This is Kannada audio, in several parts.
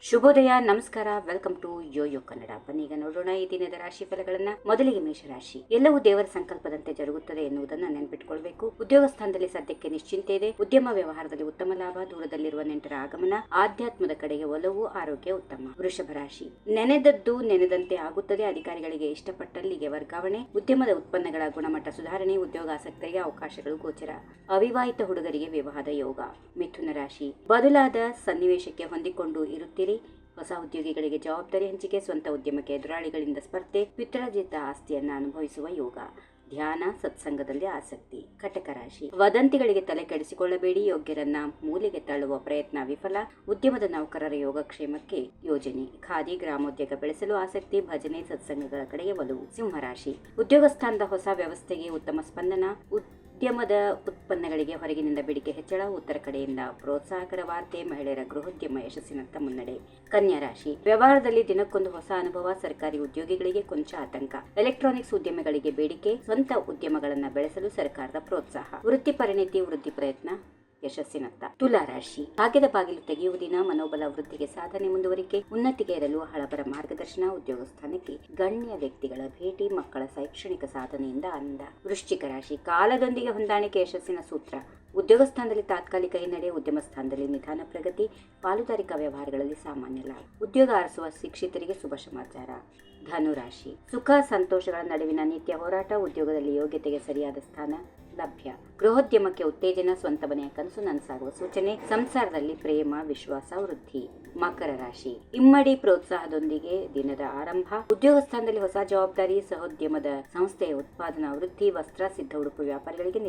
ಶುಭೋದಯ, ನಮಸ್ಕಾರ. Welcome to YoYo Kannada. ಬನ್ನೀಗ ನೋಡೋಣ ಈ ದಿನದ ರಾಶಿ ಫಲಗಳನ್ನ. ಮೊದಲಿಗೆ ಮೇಷರಾಶಿ. ಎಲ್ಲವೂ ದೇವರ ಸಂಕಲ್ಪದಂತೆ ಜರುಗುತ್ತದೆ ಎನ್ನುವುದನ್ನು ನೆನಪಿಟ್ಟುಕೊಳ್ಬೇಕು. ಉದ್ಯೋಗ ಸ್ಥಾನದಲ್ಲಿ ಸದ್ಯಕ್ಕೆ ನಿಶ್ಚಿಂತೆ ಇದೆ. ಉದ್ಯಮ ವ್ಯವಹಾರದಲ್ಲಿ ಉತ್ತಮ ಲಾಭ, ದೂರದಲ್ಲಿರುವ ನೆಂಟರ ಆಗಮನ, ಆಧ್ಯಾತ್ಮದ ಕಡೆಗೆ ಒಲವು, ಆರೋಗ್ಯ ಉತ್ತಮ. ವೃಷಭ ರಾಶಿ. ನೆನೆದದ್ದು ನೆನೆದಂತೆ ಆಗುತ್ತದೆ. ಅಧಿಕಾರಿಗಳಿಗೆ ಇಷ್ಟಪಟ್ಟಲ್ಲಿಗೆ ವರ್ಗಾವಣೆ, ಉದ್ಯಮದ ಉತ್ಪನ್ನಗಳ ಗುಣಮಟ್ಟ ಸುಧಾರಣೆ, ಉದ್ಯೋಗಾಸಕ್ತರಿಗೆ ಅವಕಾಶಗಳು ಗೋಚರ. ಅವಿವಾಹಿತ ಹುಡುಗರಿಗೆ ವಿವಾಹದ ಯೋಗ. ಮಿಥುನ ರಾಶಿ. ಬದಲಾದ ಸನ್ನಿವೇಶಕ್ಕೆ ಹೊಂದಿಕೊಂಡು ಇರುತ್ತೀರಿ. ಹೊಸ ಉದ್ಯೋಗಿಗಳಿಗೆ ಜವಾಬ್ದಾರಿ ಹಂಚಿಕೆ, ಸ್ವಂತ ಉದ್ಯಮಕ್ಕೆ ಎದುರಾಳಿಗಳಿಂದ ಸ್ಪರ್ಧೆ, ಪಿತ್ರಾರ್ಜಿತ ಆಸ್ತಿಯನ್ನು ಅನುಭವಿಸುವ ಯೋಗ. ಧ್ಯಾನ, ಸತ್ಸಂಗದಲ್ಲಿ ಆಸಕ್ತಿ. ಕಟಕ ರಾಶಿ. ವದಂತಿಗಳಿಗೆ ತಲೆ ಕೆಡಿಸಿಕೊಳ್ಳಬೇಡಿ. ಯೋಗ್ಯರನ್ನ ಮೂಲೆಗೆ ತಳ್ಳುವ ಪ್ರಯತ್ನ ವಿಫಲ. ಉದ್ಯಮದ ನೌಕರರ ಯೋಗಕ್ಷೇಮಕ್ಕೆ ಯೋಜನೆ. ಖಾದಿ, ಗ್ರಾಮೋದ್ಯೋಗ ಬೆಳೆಸಲು ಆಸಕ್ತಿ. ಭಜನೆ, ಸತ್ಸಂಗಗಳ ಕಡೆಗೆ ಒಲವು. ಸಿಂಹರಾಶಿ. ಉದ್ಯೋಗ ಸ್ಥಾನದ ಹೊಸ ವ್ಯವಸ್ಥೆಗೆ ಉತ್ತಮ ಸ್ಪಂದನ. ಉದ್ಯಮದ ಉತ್ಪನ್ನಗಳಿಗೆ ಹೊರಗಿನಿಂದ ಬೇಡಿಕೆ ಹೆಚ್ಚಳ. ಉತ್ತರ ಕಡೆಯಿಂದ ಪ್ರೋತ್ಸಾಹಕರ ವಾರ್ತೆ. ಮಹಿಳೆಯರ ಗೃಹೋದ್ಯಮ ಯಶಸ್ಸಿನತ್ತ ಮುನ್ನಡೆ. ಕನ್ಯಾ ರಾಶಿ. ವ್ಯವಹಾರದಲ್ಲಿ ದಿನಕ್ಕೊಂದು ಹೊಸ ಅನುಭವ. ಸರ್ಕಾರಿ ಉದ್ಯೋಗಿಗಳಿಗೆ ಕೊಂಚ ಆತಂಕ. ಎಲೆಕ್ಟ್ರಾನಿಕ್ಸ್ ಉದ್ಯಮಗಳಿಗೆ ಬೇಡಿಕೆ. ಸ್ವಂತ ಉದ್ಯಮಗಳನ್ನು ಬೆಳೆಸಲು ಸರ್ಕಾರದ ಪ್ರೋತ್ಸಾಹ. ವೃತ್ತಿ ಪರಿಣಿತಿ, ವೃದ್ಧಿ ಪ್ರಯತ್ನ ಯಶಸ್ಸಿನತ್ತ. ತುಲಾ ರಾಶಿ. ಭಾಗ್ಯದ ಬಾಗಿಲು ತೆಗೆಯುವ ದಿನ. ಮನೋಬಲ ವೃದ್ಧಿಗೆ ಸಾಧನೆ ಮುಂದುವರಿಕೆ. ಉನ್ನತಿಗೆ ಇರಲು ಹಳಬರ ಮಾರ್ಗದರ್ಶನ. ಉದ್ಯೋಗ ಸ್ಥಾನಕ್ಕೆ ಗಣ್ಯ ವ್ಯಕ್ತಿಗಳ ಭೇಟಿ. ಮಕ್ಕಳ ಶೈಕ್ಷಣಿಕ ಸಾಧನೆಯಿಂದ ಆನಂದ. ವೃಶ್ಚಿಕ ರಾಶಿ. ಕಾಲದೊಂದಿಗೆ ಹೊಂದಾಣಿಕೆ ಯಶಸ್ಸಿನ ಸೂತ್ರ. ಉದ್ಯೋಗ ಸ್ಥಾನದಲ್ಲಿ ತಾತ್ಕಾಲಿಕ ಹಿನ್ನಡೆ. ಉದ್ಯಮ ಸ್ಥಾನದಲ್ಲಿ ನಿಧಾನ ಪ್ರಗತಿ. ಪಾಲುದಾರಿಕಾ ವ್ಯವಹಾರಗಳಲ್ಲಿ ಸಾಮಾನ್ಯ ಲಾಭ. ಉದ್ಯೋಗ ಅರಸುವ ಶಿಕ್ಷಿತರಿಗೆ ಶುಭ ಸಮಾಚಾರ. ಧನುರಾಶಿ. ಸುಖ ಸಂತೋಷಗಳ ನಡುವಿನ ನಿತ್ಯ ಹೋರಾಟ. ಉದ್ಯೋಗದಲ್ಲಿ ಯೋಗ್ಯತೆಗೆ ಸರಿಯಾದ ಸ್ಥಾನ ಲಭ್ಯ. ಗೃಹೋದ್ಯಮಕ್ಕೆ ಉತ್ತೇಜನ. ಸ್ವಂತ ಮನೆಯ ಕನಸು ನನಸಾಗುವ ಸೂಚನೆ. ಸಂಸಾರದಲ್ಲಿ ಪ್ರೇಮ, ವಿಶ್ವಾಸ ವೃದ್ಧಿ. ಮಕರ ರಾಶಿ. ಇಮ್ಮಡಿ ಪ್ರೋತ್ಸಾಹದೊಂದಿಗೆ ದಿನದ ಆರಂಭ. ಉದ್ಯೋಗ ಸ್ಥಾನದಲ್ಲಿ ಹೊಸ ಜವಾಬ್ದಾರಿ. ಸಹೋದ್ಯಮದ ಸಂಸ್ಥೆಯ ಉತ್ಪಾದನಾ ವೃದ್ಧಿ. ವಸ್ತ್ರ, ಸಿದ್ಧ ಉಡುಪು ವ್ಯಾಪಾರಿಗಳಿಗೆ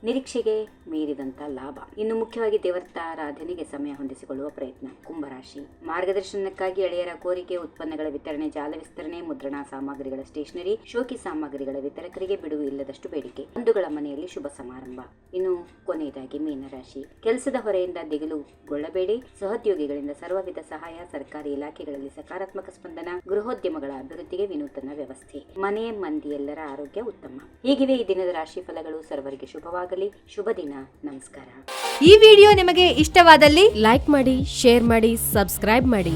ನಿರೀಕ್ಷೆಗೆ ಮೀರಿದಂತ ಲಾಭ. ಇನ್ನು ಮುಖ್ಯವಾಗಿ ದೇವತಾರಾಧನೆಗೆ ಸಮಯ ಹೊಂದಿಸಿಕೊಳ್ಳುವ ಪ್ರಯತ್ನ. ಕುಂಭರಾಶಿ. ಮಾರ್ಗದರ್ಶನಕ್ಕಾಗಿ ಎಳೆಯರ ಕೋರಿಕೆ. ಉತ್ಪನ್ನಗಳ ವಿತರಣೆ, ಜಾಲ ವಿಸ್ತರಣೆ, ಮುದ್ರಣಾ ಸಾಮಗ್ರಿಗಳ ಸ್ಟೇಷನರಿ, ಶೋಕಿ ಸಾಮಗ್ರಿಗಳ ವಿತರಕರಿಗೆ ಬಿಡುವು ಇಲ್ಲದಷ್ಟು ಬೇಡಿಕೆ. ಬಂಧುಗಳ ಮನೆಯಲ್ಲಿ ಶುಭ ಸಮಾರಂಭ. ಇನ್ನು ಕೊನೆಯದಾಗಿ ಮೀನರಾಶಿ. ಕೆಲಸದ ಹೊರೆಯಿಂದ ದಿಗಿಲುಗೊಳ್ಳಬೇಡಿ. ಸಹೋದ್ಯೋಗಿಗಳಿಂದ ಸರ್ವವಿಧ ಸಹಾಯ. ಸರ್ಕಾರಿ ಇಲಾಖೆಗಳಲ್ಲಿ ಸಕಾರಾತ್ಮಕ ಸ್ಪಂದನ. ಗೃಹೋದ್ಯಮಗಳ ಅಭಿವೃದ್ಧಿಗೆ ವಿನೂತನ ವ್ಯವಸ್ಥೆ. ಮನೆ ಮಂದಿ ಎಲ್ಲರ ಆರೋಗ್ಯ ಉತ್ತಮ. ಹೀಗಿವೆ ಈ ದಿನದ ರಾಶಿ ಫಲಗಳು. ಸರ್ವರಿಗೆ ಶುಭವಾಗಲಿ. ಶುಭ ದಿನ. ನಮಸ್ಕಾರ. ಈ ವಿಡಿಯೋ ನಿಮಗೆ ಇಷ್ಟವಾದಲ್ಲಿ ಲೈಕ್ ಮಾಡಿ, ಶೇರ್ ಮಾಡಿ, ಸಬ್ಸ್ಕ್ರೈಬ್ ಮಾಡಿ.